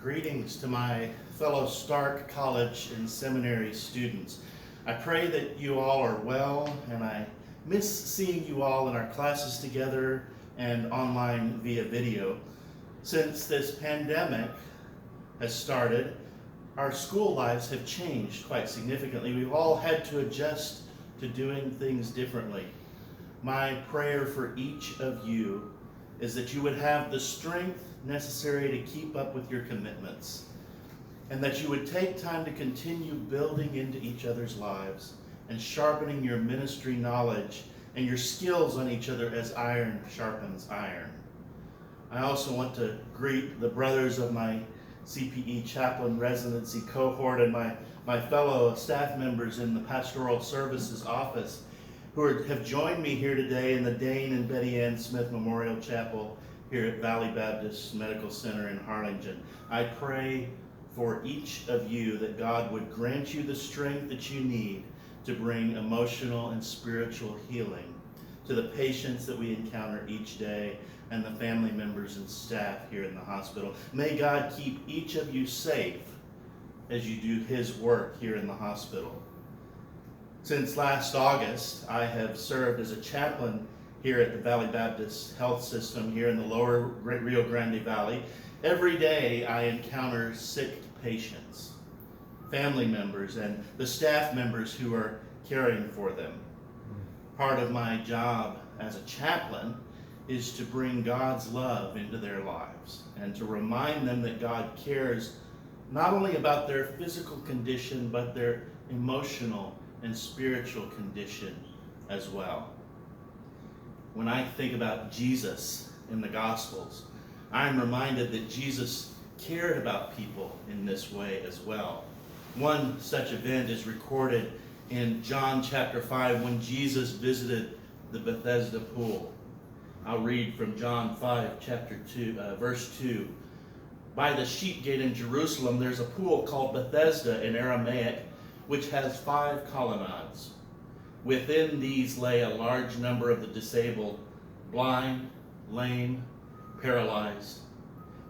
Greetings to my fellow Stark College and Seminary students. I pray that you all are well, and I miss seeing you all in our classes together and online via video. Since this pandemic has started, our school lives have changed quite significantly. We've all had to adjust to doing things differently. My prayer for each of you is that you would have the strength necessary to keep up with your commitments, and that you would take time to continue building into each other's lives and sharpening your ministry knowledge and your skills on each other as iron sharpens iron. I also want to greet the brothers of my CPE Chaplain residency cohort and my fellow staff members in the Pastoral Services office who have joined me here today in the Dane and Betty Ann Smith Memorial Chapel here at Valley Baptist Medical Center in Harlingen. I pray for each of you that God would grant you the strength that you need to bring emotional and spiritual healing to the patients that we encounter each day and the family members and staff here in the hospital. May God keep each of you safe as you do His work here in the hospital. Since last August, I have served as a chaplain here at the Valley Baptist Health System here in the lower Rio Grande Valley. Every day I encounter sick patients, family members, and the staff members who are caring for them. Part of my job as a chaplain is to bring God's love into their lives and to remind them that God cares not only about their physical condition, but their emotional and spiritual condition as well. When I think about Jesus in the Gospels, I'm reminded that Jesus cared about people in this way as well. One such event is recorded in John chapter 5 when Jesus visited the Bethesda pool. I'll read from John 5 chapter 2, verse 2. By the sheep gate in Jerusalem, there's a pool called Bethesda in Aramaic, which has 5 colonnades. Within these lay a large number of the disabled, blind, lame, paralyzed.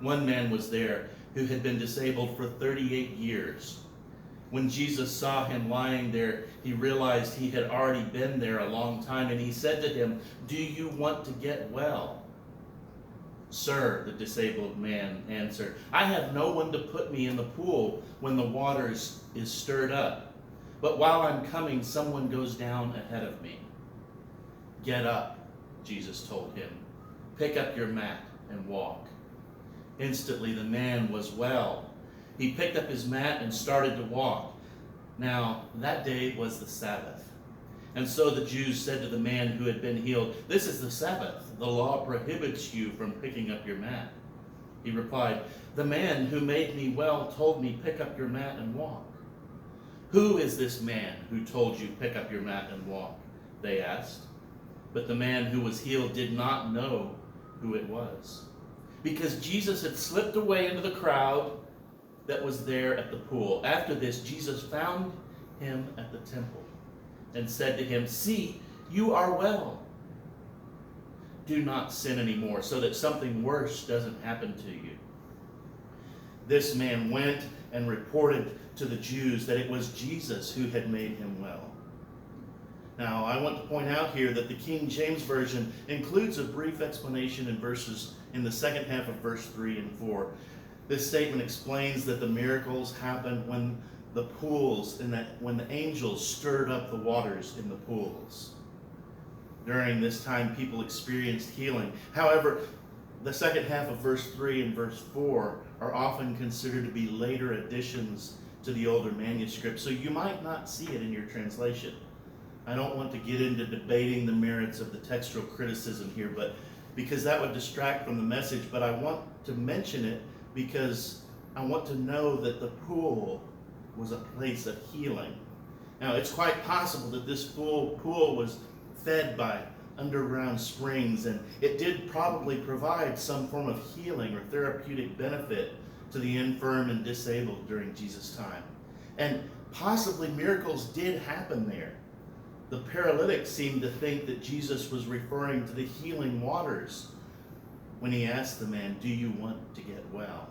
One man was there who had been disabled for 38 years. When Jesus saw him lying there, he realized he had already been there a long time, and he said to him, "Do you want to get well?" "Sir," the disabled man answered, "I have no one to put me in the pool when the water is stirred up. But while I'm coming, someone goes down ahead of me." "Get up," Jesus told him. "Pick up your mat and walk." Instantly the man was well. He picked up his mat and started to walk. Now, that day was the Sabbath. And so the Jews said to the man who had been healed, "This is the Sabbath. The law prohibits you from picking up your mat." He replied, "The man who made me well told me, 'Pick up your mat and walk.'" "Who is this man who told you, 'Pick up your mat and walk'?" they asked. But the man who was healed did not know who it was, because Jesus had slipped away into the crowd that was there at the pool. After this, Jesus found him at the temple and said to him, "See, you are well. Do not sin anymore, so that something worse doesn't happen to you." This man went and reported to the Jews that it was Jesus who had made him well. Now, I want to point out here that the King James Version includes a brief explanation in the second half of verse 3 and 4. This statement explains that the miracles happened when the pools and when the angels stirred up the waters in the pools. During this time, people experienced healing. However, the second half of verse 3 and verse 4 are often considered to be later additions to the older manuscript, so you might not see it in your translation. I don't want to get into debating the merits of the textual criticism here, but because that would distract from the message, but I want to mention it because I want to know that the pool was a place of healing. Now, it's quite possible that this pool was fed by underground springs, and it did probably provide some form of healing or therapeutic benefit to the infirm and disabled during Jesus' time. And possibly miracles did happen there. The paralytic seemed to think that Jesus was referring to the healing waters when he asked the man, "Do you want to get well?"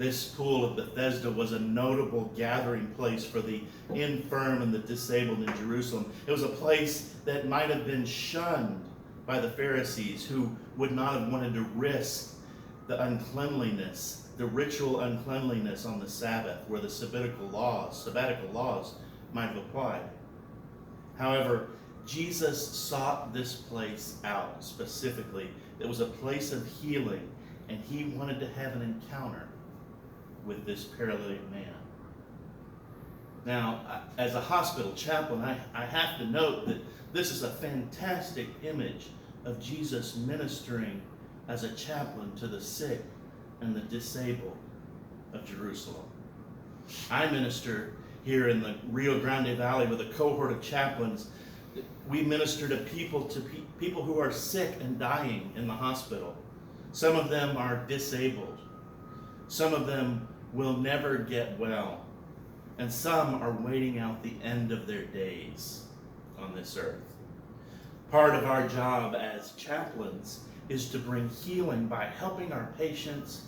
This pool of Bethesda was a notable gathering place for the infirm and the disabled in Jerusalem. It was a place that might have been shunned by the Pharisees, who would not have wanted to risk the uncleanliness, the ritual uncleanliness on the Sabbath, where the sabbatical laws might have applied. However, Jesus sought this place out specifically. It was a place of healing, and he wanted to have an encounter with this paralytic man. Now, as a hospital chaplain, I have to note that this is a fantastic image of Jesus ministering as a chaplain to the sick and the disabled of Jerusalem. I minister here in the Rio Grande Valley with a cohort of chaplains. We minister to people who are sick and dying in the hospital. Some of them are disabled. Some of them will never get well. And some are waiting out the end of their days on this earth. Part of our job as chaplains is to bring healing by helping our patients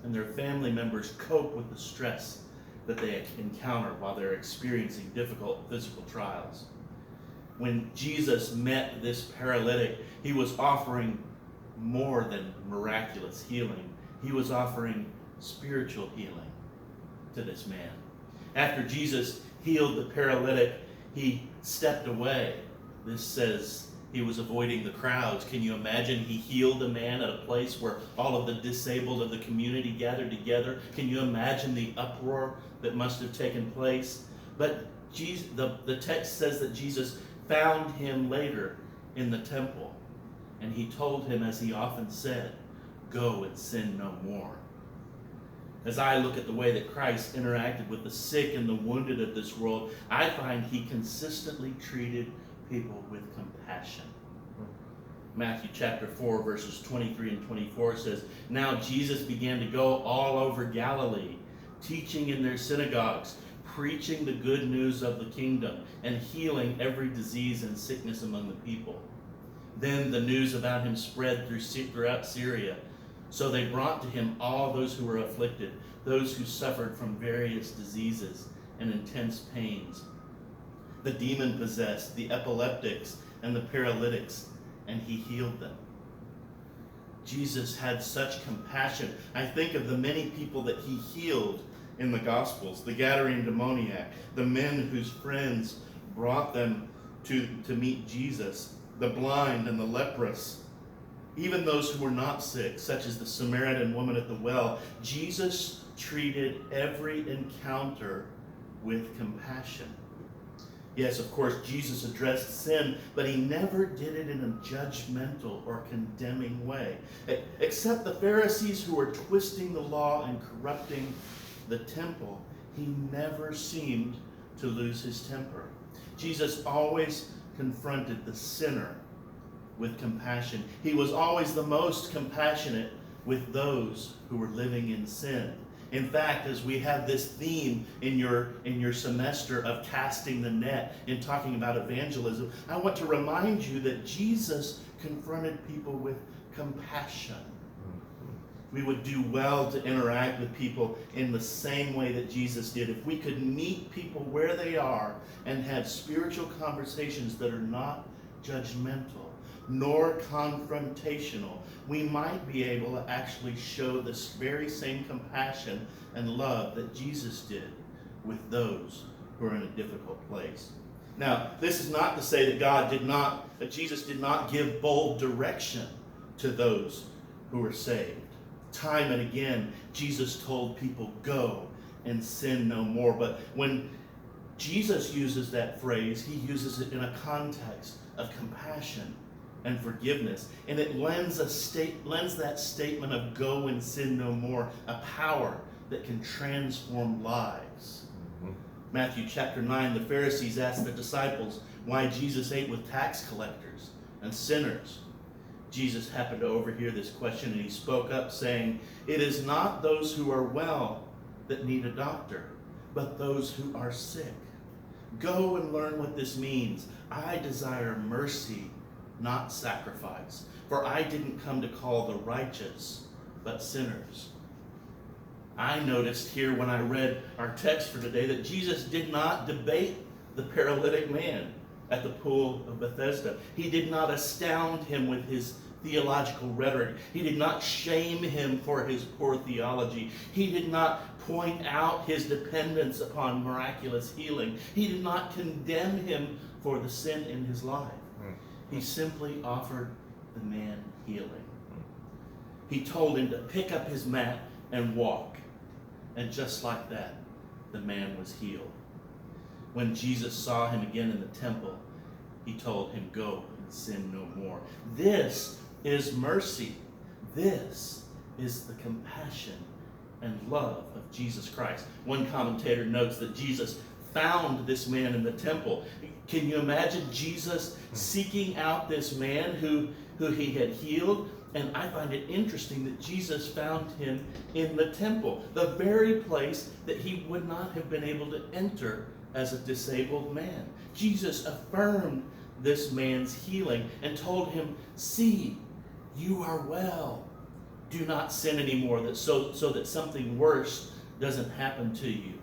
and their family members cope with the stress that they encounter while they're experiencing difficult physical trials. When Jesus met this paralytic, he was offering more than miraculous healing. He was offering spiritual healing to this man. After Jesus healed the paralytic, he stepped away. This says he was avoiding the crowds. Can you imagine? He healed a man at a place where all of the disabled of the community gathered together. Can you imagine the uproar that must have taken place? But Jesus, the text says that Jesus found him later in the temple, and he told him, as he often said, "Go and sin no more." As I look at the way that Christ interacted with the sick and the wounded of this world, I find he consistently treated people with compassion. Matthew chapter 4, verses 23 and 24 says, "Now Jesus began to go all over Galilee, teaching in their synagogues, preaching the good news of the kingdom, and healing every disease and sickness among the people. Then the news about him spread throughout Syria. So they brought to him all those who were afflicted, those who suffered from various diseases and intense pains, the demon-possessed, the epileptics, and the paralytics, and he healed them." Jesus had such compassion. I think of the many people that he healed in the Gospels: the Gadarene demoniac, the men whose friends brought them to meet Jesus, the blind and the leprous, even those who were not sick, such as the Samaritan woman at the well. Jesus treated every encounter with compassion. Yes, of course, Jesus addressed sin, but he never did it in a judgmental or condemning way. Except the Pharisees, who were twisting the law and corrupting the temple, he never seemed to lose his temper. Jesus always confronted the sinner with compassion. He was always the most compassionate with those who were living in sin. In fact, as we have this theme in your semester of casting the net, in talking about evangelism, I want to remind you that Jesus confronted people with compassion. We would do well to interact with people in the same way that Jesus did. If we could meet people where they are and have spiritual conversations that are not judgmental nor confrontational, we might be able to actually show this very same compassion and love that Jesus did with those who are in a difficult place. Now, this is not to say that Jesus did not give bold direction to those who were saved. Time and again, Jesus told people, "Go and sin no more." But when Jesus uses that phrase, he uses it in a context of compassion and forgiveness, and it lends that statement of "go and sin no more" a power that can transform lives. Matthew chapter 9, the Pharisees asked the disciples why Jesus ate with tax collectors and sinners. Jesus happened to overhear this question, and he spoke up saying, "It is not those who are well that need a doctor, but those who are sick. Go and learn what this means. I desire mercy, not sacrifice. For I didn't come to call the righteous, but sinners." I noticed here when I read our text for today that Jesus did not debate the paralytic man at the pool of Bethesda. He did not astound him with his theological rhetoric. He did not shame him for his poor theology. He did not point out his dependence upon miraculous healing. He did not condemn him for the sin in his life. He simply offered the man healing. He told him to pick up his mat and walk. And just like that, the man was healed. When Jesus saw him again in the temple, he told him, "Go and sin no more." This is mercy. This is the compassion and love of Jesus Christ. One commentator notes that Jesus found this man in the temple. Can you imagine Jesus seeking out this man who he had healed? And I find it interesting that Jesus found him in the temple, the very place that he would not have been able to enter as a disabled man. Jesus affirmed this man's healing and told him, "See, you are well. Do not sin anymore, so that something worse doesn't happen to you."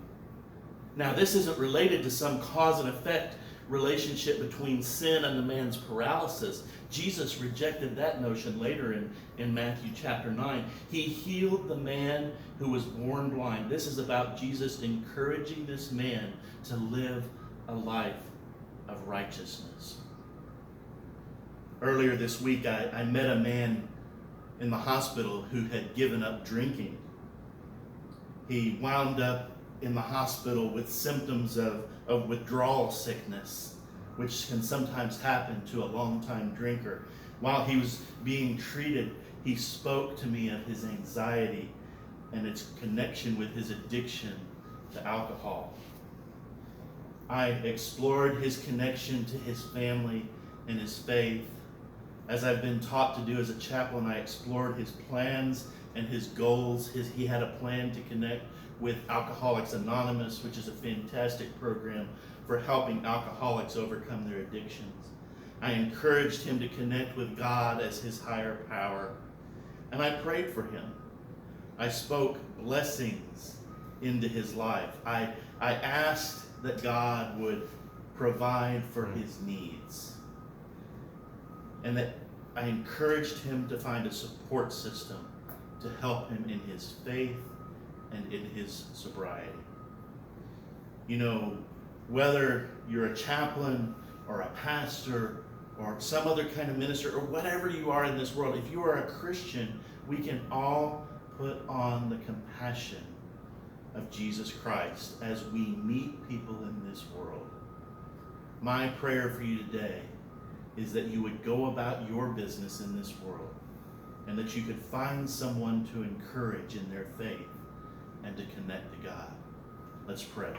Now, this isn't related to some cause and effect relationship between sin and the man's paralysis. Jesus rejected that notion later in Matthew chapter 9. He healed the man who was born blind. This is about Jesus encouraging this man to live a life of righteousness. Earlier this week, I met a man in the hospital who had given up drinking. He wound up in the hospital with symptoms of withdrawal sickness, which can sometimes happen to a long-time drinker. While he was being treated, he spoke to me of his anxiety and its connection with his addiction to alcohol. I explored his connection to his family and his faith. As I've been taught to do as a chaplain, I explored his plans and his goals. He had a plan to connect with Alcoholics Anonymous, which is a fantastic program for helping alcoholics overcome their addictions. I encouraged him to connect with God as his higher power, and I prayed for him. I spoke blessings into his life. I asked that God would provide for his needs, and that I encouraged him to find a support system to help him in his faith and in his sobriety. You know, whether you're a chaplain or a pastor or some other kind of minister or whatever you are in this world, if you are a Christian, we can all put on the compassion of Jesus Christ as we meet people in this world. My prayer for you today is that you would go about your business in this world and that you could find someone to encourage in their faith and to connect to God. Let's pray.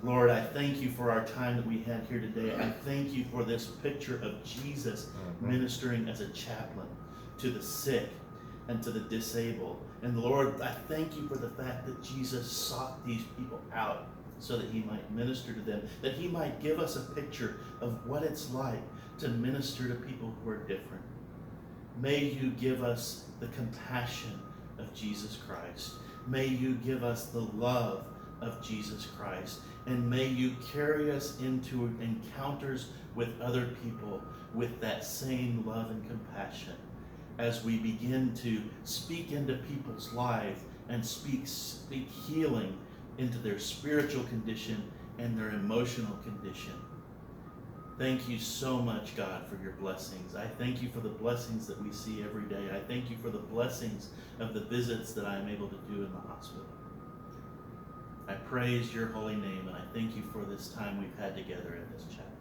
Lord, I thank you for our time that we had here today. I thank you for this picture of Jesus ministering as a chaplain to the sick and to the disabled. And Lord, I thank you for the fact that Jesus sought these people out so that he might minister to them, that he might give us a picture of what it's like to minister to people who are different. May you give us the compassion of Jesus Christ. May you give us the love of Jesus Christ. And may you carry us into encounters with other people with that same love and compassion as we begin to speak into people's lives and speak healing into their spiritual condition and their emotional condition. Thank you so much, God, for your blessings. I thank you for the blessings that we see every day. I thank you for the blessings of the visits that I'm able to do in the hospital. I praise your holy name, and I thank you for this time we've had together in this chapel.